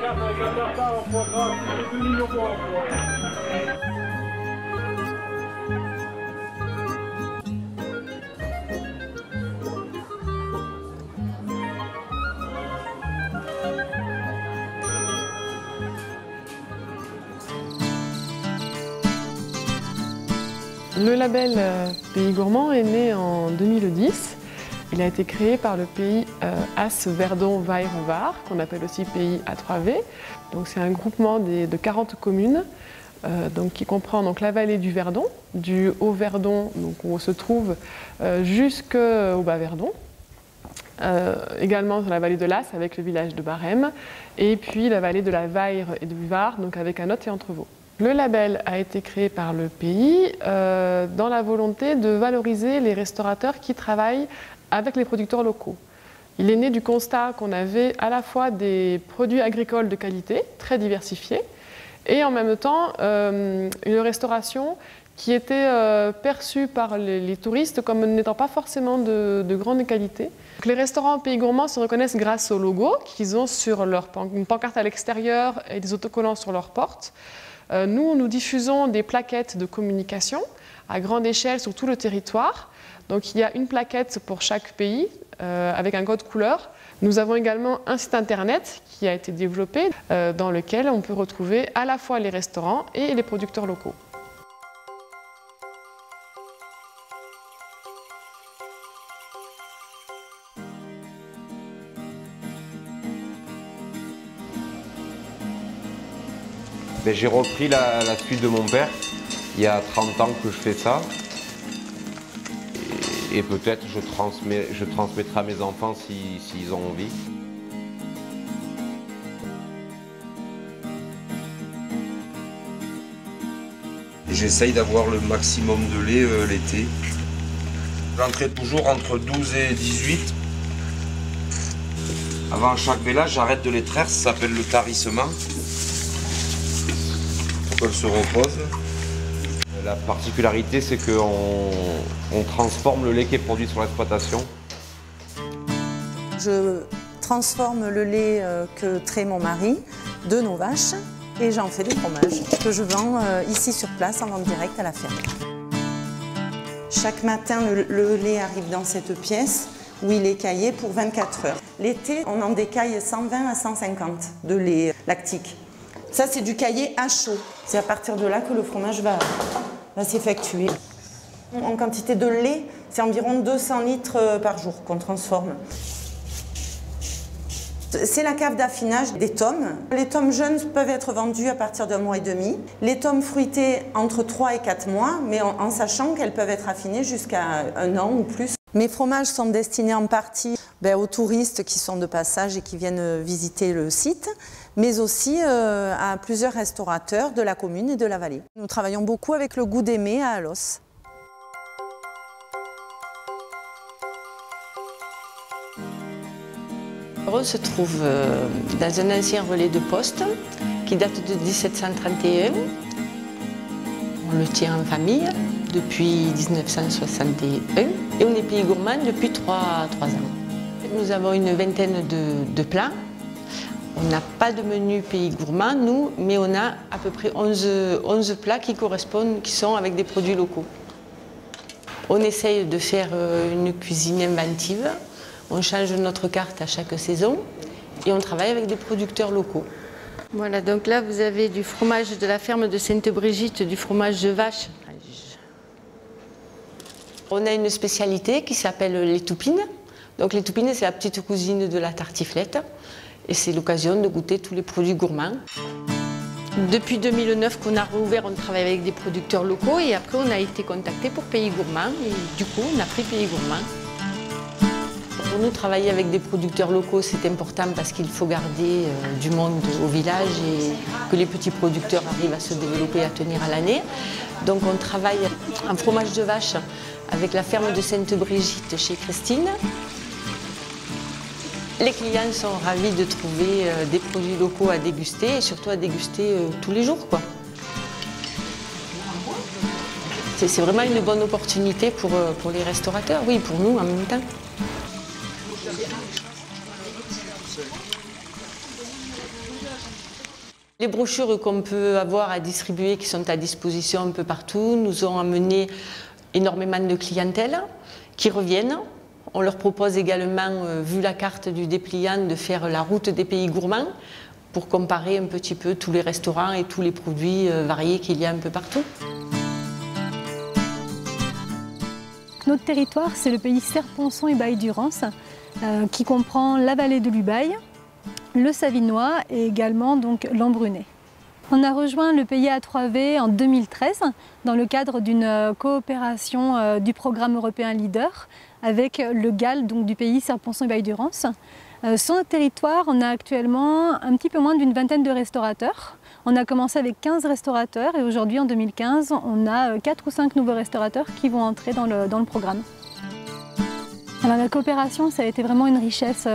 Le label Pays Gourmand est né en 2010. Il a été créé par le pays As-Verdon-Vair-en-Var, qu'on appelle aussi pays A3V. C'est un groupement de 40 communes qui comprend la vallée du Verdon, du Haut-Verdon, où on se trouve jusqu'au Bas-Verdon. Également dans la vallée de l'As avec le village de Barème, et puis la vallée de la Vair et du Var, avec Anotte et Entrevaux. Le label a été créé par le pays dans la volonté de valoriser les restaurateurs qui travaillent avec les producteurs locaux. Il est né du constat qu'on avait à la fois des produits agricoles de qualité, très diversifiés, et en même temps une restauration qui était perçue par les touristes comme n'étant pas forcément de grande qualité. Donc, les restaurants Pays Gourmand se reconnaissent grâce au logo qu'ils ont sur une pancarte à l'extérieur et des autocollants sur leurs portes. Nous diffusons des plaquettes de communication à grande échelle sur tout le territoire. Donc il y a une plaquette pour chaque pays avec un code couleur. Nous avons également un site internet qui a été développé dans lequel on peut retrouver à la fois les restaurants et les producteurs locaux. J'ai repris la suite de mon père. Il y a 30 ans que je fais ça. Et peut-être je transmettrai à mes enfants s'ils ont envie. J'essaye d'avoir le maximum de lait l'été. J'entrais toujours entre 12 et 18. Avant chaque vélage, j'arrête de les traire, ça s'appelle le tarissement. Pour qu'elles se reposent. La particularité, c'est qu'on transforme le lait qui est produit sur l'exploitation. Je transforme le lait que traite mon mari de nos vaches et j'en fais des fromages que je vends ici sur place en vente directe à la ferme. Chaque matin, le lait arrive dans cette pièce où il est caillé pour 24 heures. L'été, on en décaille 120 à 150 de lait lactique. Ça, c'est du caillé à chaud. C'est à partir de là que le fromage va s'effectuer. En quantité de lait, c'est environ 200 litres par jour qu'on transforme. C'est la cave d'affinage des tomes. Les tomes jeunes peuvent être vendus à partir d'1 mois et demi. Les tomes fruités entre 3 et 4 mois, mais en sachant qu'elles peuvent être affinées jusqu'à 1 an ou plus. Mes fromages sont destinés en partie aux touristes qui sont de passage et qui viennent visiter le site, mais aussi à plusieurs restaurateurs de la commune et de la vallée. Nous travaillons beaucoup avec le Goût d'Aimé à Alos. On se trouve dans un ancien relais de poste qui date de 1731. On le tient en famille depuis 1961 et on est Pays Gourmand depuis 3 ans. Nous avons une vingtaine de plats. On n'a pas de menu Pays Gourmand, nous, mais on a à peu près 11 plats qui correspondent, qui sont avec des produits locaux. On essaye de faire une cuisine inventive. On change notre carte à chaque saison et on travaille avec des producteurs locaux. Voilà, donc là vous avez du fromage de la ferme de Sainte-Brigitte, du fromage de vache. On a une spécialité qui s'appelle les toupines. Donc les toupines, c'est la petite cousine de la tartiflette et c'est l'occasion de goûter tous les produits gourmands. Depuis 2009 qu'on a rouvert, on travaille avec des producteurs locaux et après on a été contacté pour Pays Gourmand et du coup on a pris Pays Gourmand. Pour nous, travailler avec des producteurs locaux, c'est important parce qu'il faut garder du monde au village et que les petits producteurs arrivent à se développer et à tenir à l'année. Donc on travaille en fromage de vache avec la ferme de Sainte-Brigitte chez Christine. Les clients sont ravis de trouver des produits locaux à déguster et surtout à déguster tous les jours, quoi. C'est vraiment une bonne opportunité pour les restaurateurs, oui, pour nous en même temps. Les brochures qu'on peut avoir à distribuer, qui sont à disposition un peu partout, nous ont amené énormément de clientèle qui reviennent. On leur propose également, vu la carte du dépliant, de faire la route des pays gourmands pour comparer un petit peu tous les restaurants et tous les produits variés qu'il y a un peu partout. Notre territoire, c'est le pays Serre-Ponçon et Baille-Durance, qui comprend la vallée de l'Ubaye, le Savinois et également l'Embrunais. On a rejoint le pays A3V en 2013 dans le cadre d'une coopération du programme européen Leader avec le GAL du pays Serre-Ponçon et Baille-Durance. Sur notre territoire, on a actuellement un petit peu moins d'une vingtaine de restaurateurs. On a commencé avec 15 restaurateurs et aujourd'hui, en 2015, on a 4 ou 5 nouveaux restaurateurs qui vont entrer dans le programme. Alors, la coopération, ça a été vraiment une richesse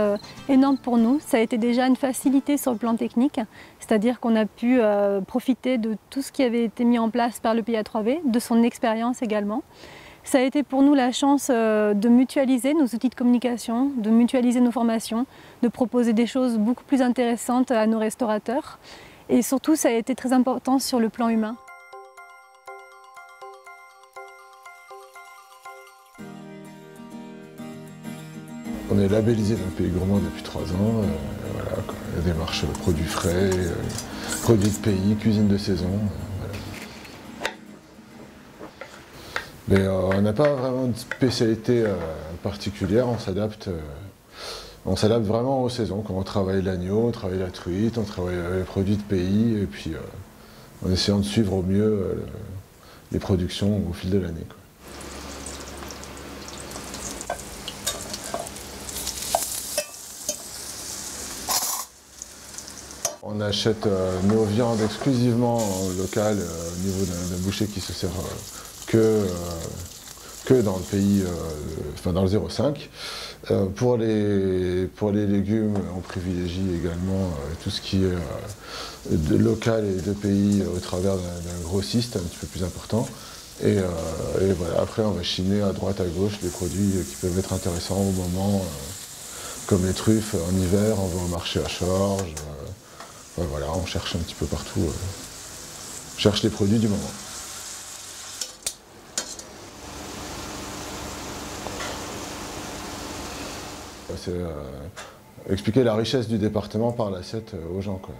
énorme pour nous. Ça a été déjà une facilité sur le plan technique, c'est-à-dire qu'on a pu profiter de tout ce qui avait été mis en place par le pays A3V, de son expérience également. Ça a été pour nous la chance de mutualiser nos outils de communication, de mutualiser nos formations, de proposer des choses beaucoup plus intéressantes à nos restaurateurs. Et surtout, ça a été très important sur le plan humain. On est labellisé dans le pays gourmand depuis 3 ans. Voilà, la démarche produits frais, produits de pays, cuisine de saison. Mais on n'a pas vraiment de spécialité particulière, on s'adapte vraiment aux saisons. Quand on travaille l'agneau, on travaille la truite, on travaille les produits de pays, et puis en essayant de suivre au mieux les productions au fil de l'année. On achète nos viandes exclusivement locales au niveau d'un boucher qui se sert que dans le pays, enfin dans le 05. Pour les légumes, on privilégie également tout ce qui est de local et de pays au travers d'un grossiste un petit peu plus important. Et voilà, après on va chiner à droite à gauche des produits qui peuvent être intéressants au moment, comme les truffes en hiver, on va au marché à Chorges. Voilà, on cherche un petit peu partout, on cherche les produits du moment. C'est expliquer la richesse du département par l'assiette aux gens, quoi.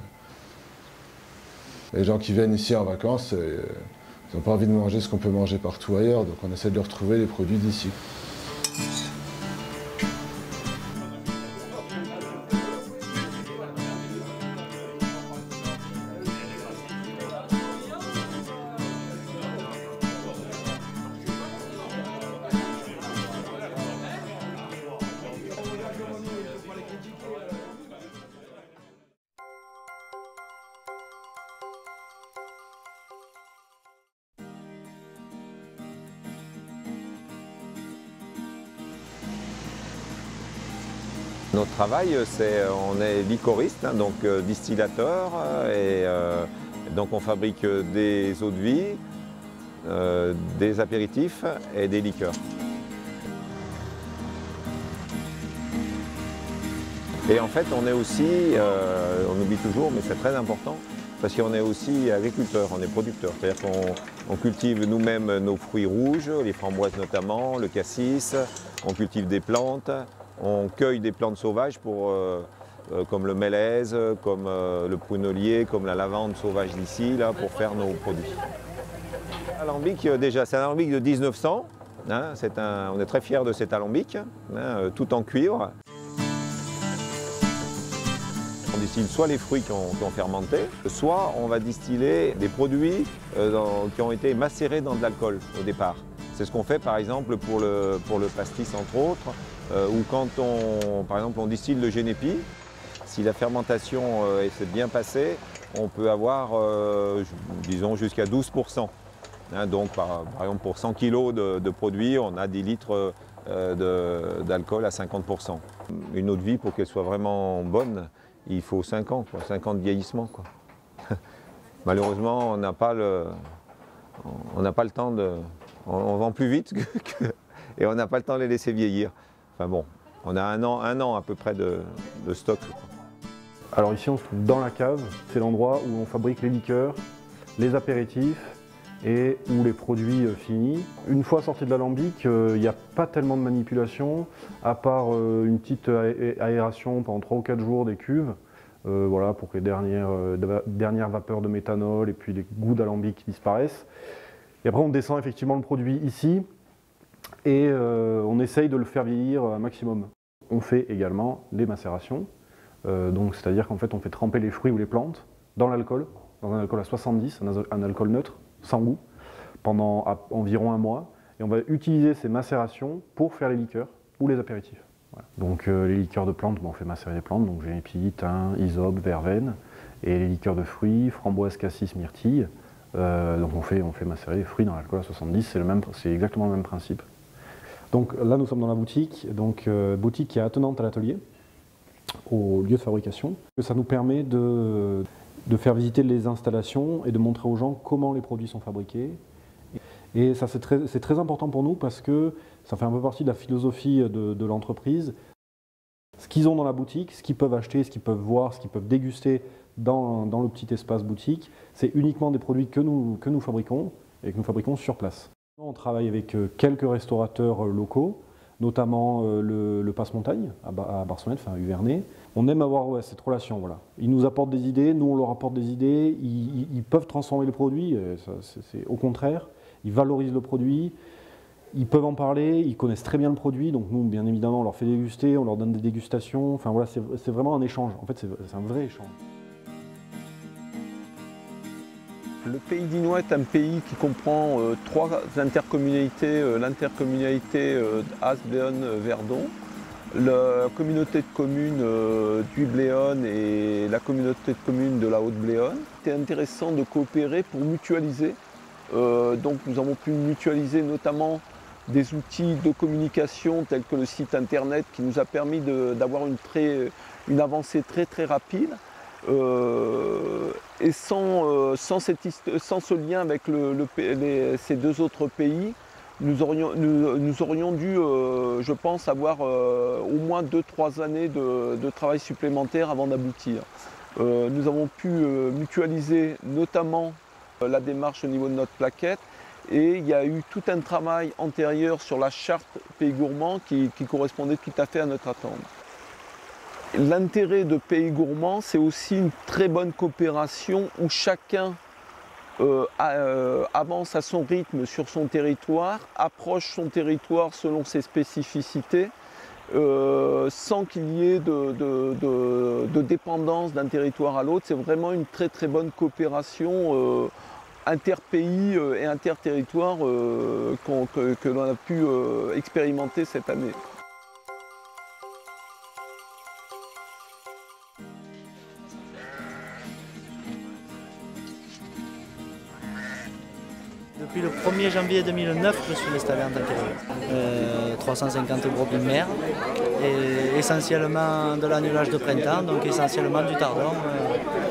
Les gens qui viennent ici en vacances, ils n'ont pas envie de manger ce qu'on peut manger partout ailleurs, donc on essaie de leur trouver les produits d'ici. Notre travail, on est liquoriste, hein, donc distillateur, et donc on fabrique des eaux de vie, des apéritifs et des liqueurs. Et en fait, on est aussi, on oublie toujours, mais c'est très important, parce qu'on est aussi agriculteur, on est producteur. C'est-à-dire qu'on cultive nous-mêmes nos fruits rouges, les framboises notamment, le cassis, on cultive des plantes. On cueille des plantes sauvages comme le mélèze, comme le prunelier, comme la lavande sauvage d'ici, pour faire nos produits. L'alambic, déjà, c'est un alambic de 1900. Hein, on est très fiers de cet alambic, hein, tout en cuivre. On distille soit les fruits qui ont fermenté, soit on va distiller des produits qui ont été macérés dans de l'alcool au départ. C'est ce qu'on fait par exemple pour le pastis entre autres. Ou quand par exemple, on distille le génépi, si la fermentation s'est bien passée, on peut avoir, disons, jusqu'à 12%. Hein, donc, par exemple, pour 100 kg de produits, on a 10 litres d'alcool à 50%. Une eau de vie, pour qu'elle soit vraiment bonne, il faut 5 ans, 5 ans de vieillissement, quoi. Malheureusement, on n'a pas le temps de... On vend plus vite et on n'a pas le temps de les laisser vieillir. Enfin bon, on a un an à peu près de stock. Alors ici on se trouve dans la cave, c'est l'endroit où on fabrique les liqueurs, les apéritifs et ou les produits finis. Une fois sorti de l'alambic, il n'y a pas tellement de manipulation, à part une petite aération pendant 3 ou 4 jours des cuves, voilà, pour que les dernières vapeurs de méthanol et puis les goûts d'alambic disparaissent. Et après on descend effectivement le produit ici et on essaye de le faire vieillir un maximum. On fait également des macérations, donc c'est-à-dire qu'en fait on fait tremper les fruits ou les plantes dans l'alcool, dans un alcool à 70, un alcool neutre, sans goût, pendant environ 1 mois. Et on va utiliser ces macérations pour faire les liqueurs ou les apéritifs. Voilà. Donc les liqueurs de plantes, on fait macérer les plantes, donc génépi, thym, hysope, verveine. Et les liqueurs de fruits, framboise, cassis, myrtille. Donc on fait macérer les fruits dans l'alcool à 70, c'est exactement le même principe. Donc là nous sommes dans la boutique, boutique qui est attenante à l'atelier, au lieu de fabrication. Ça nous permet de faire visiter les installations et de montrer aux gens comment les produits sont fabriqués. Et ça c'est très important pour nous parce que ça fait un peu partie de la philosophie de l'entreprise. Ce qu'ils ont dans la boutique, ce qu'ils peuvent acheter, ce qu'ils peuvent voir, ce qu'ils peuvent déguster dans le petit espace boutique, c'est uniquement des produits que nous fabriquons et que nous fabriquons sur place. On travaille avec quelques restaurateurs locaux, notamment le Passe-Montagne à Barcelonnette, enfin à Uvernay. On aime avoir cette relation. Voilà. Ils nous apportent des idées, nous on leur apporte des idées, ils peuvent transformer le produit, c'est au contraire, ils valorisent le produit, ils peuvent en parler, ils connaissent très bien le produit, donc nous bien évidemment on leur fait déguster, on leur donne des dégustations, enfin voilà, c'est vraiment un échange, en fait c'est un vrai échange. Le Pays d'Inois est un pays qui comprend 3 intercommunalités, l'intercommunalité As-Bléone-Verdon, la communauté de communes du Bléone et la communauté de communes de la Haute-Bléone. C'était intéressant de coopérer pour mutualiser. Donc nous avons pu mutualiser notamment des outils de communication tels que le site internet qui nous a permis d'avoir une avancée très rapide. Et sans ce lien avec ces 2 autres pays, nous aurions dû, je pense, avoir au moins 2-3 années de travail supplémentaire avant d'aboutir. Nous avons pu mutualiser notamment la démarche au niveau de notre plaquette et il y a eu tout un travail antérieur sur la charte Pays Gourmand qui correspondait tout à fait à notre attente. L'intérêt de Pays Gourmand, c'est aussi une très bonne coopération où chacun avance à son rythme sur son territoire, approche son territoire selon ses spécificités, sans qu'il y ait de dépendance d'un territoire à l'autre. C'est vraiment une très bonne coopération interpays et interterritoire que l'on a pu expérimenter cette année. Depuis le 1er janvier 2009, je suis installé en tant qu'éleveur. 350 brebis mères, et essentiellement de l'annulage de printemps, donc essentiellement du tardon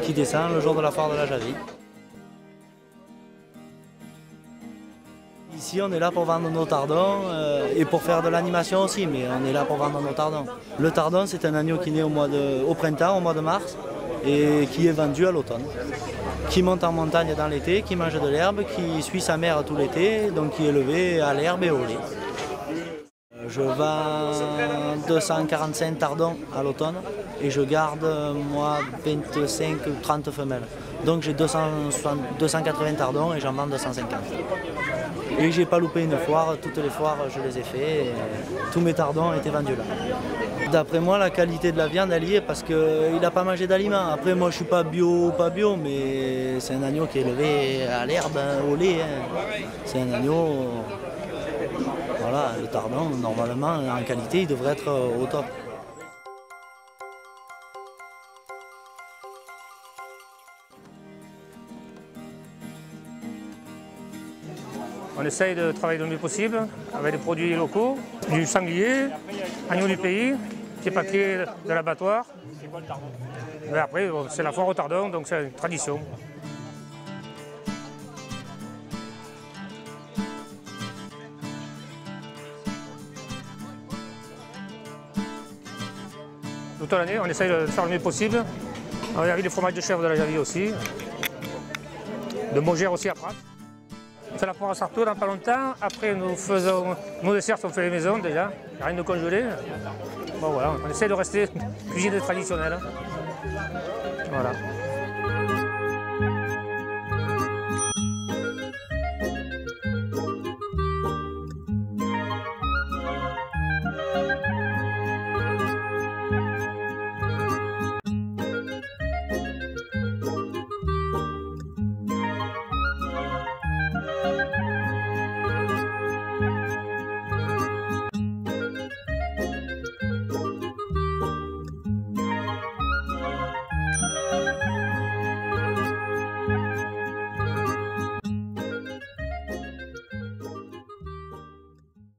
qui descend le jour de la foire de la Javie. Ici, on est là pour vendre nos tardons et pour faire de l'animation aussi, mais on est là pour vendre nos tardons. Le tardon, c'est un agneau qui naît au printemps, au mois de mars, et qui est vendu à l'automne. Qui monte en montagne dans l'été, qui mange de l'herbe, qui suit sa mère tout l'été, donc qui est élevé à l'herbe et au lait. Je vends 245 tardons à l'automne et je garde moi 25 ou 30 femelles. Donc j'ai 280 tardons et j'en vends 250. Et j'ai pas loupé une foire, toutes les foires je les ai fait, et tous mes tardons étaient vendus là. D'après moi, la qualité de la viande, elle y est parce qu'il n'a pas mangé d'aliments. Après, moi, je suis pas bio, mais c'est un agneau qui est élevé à l'herbe, au lait. C'est un agneau, voilà, le tardon, normalement, en qualité, il devrait être au top. On essaye de travailler le mieux possible avec des produits locaux, du sanglier, agneau du pays, pied papier de l'abattoir. Mais après, c'est la foire au tardon, donc c'est une tradition. Toute l'année, on essaye de faire le mieux possible Alors, il y avait des fromages de chèvre de la Javie aussi. De Mogère aussi à Prat. On fait la poire à sarteux dans pas longtemps. Après, nous faisons nos desserts, on fait les maisons déjà. Il n'y a rien de congelé. Bon, voilà, on essaie de rester cuisine traditionnelle. Voilà.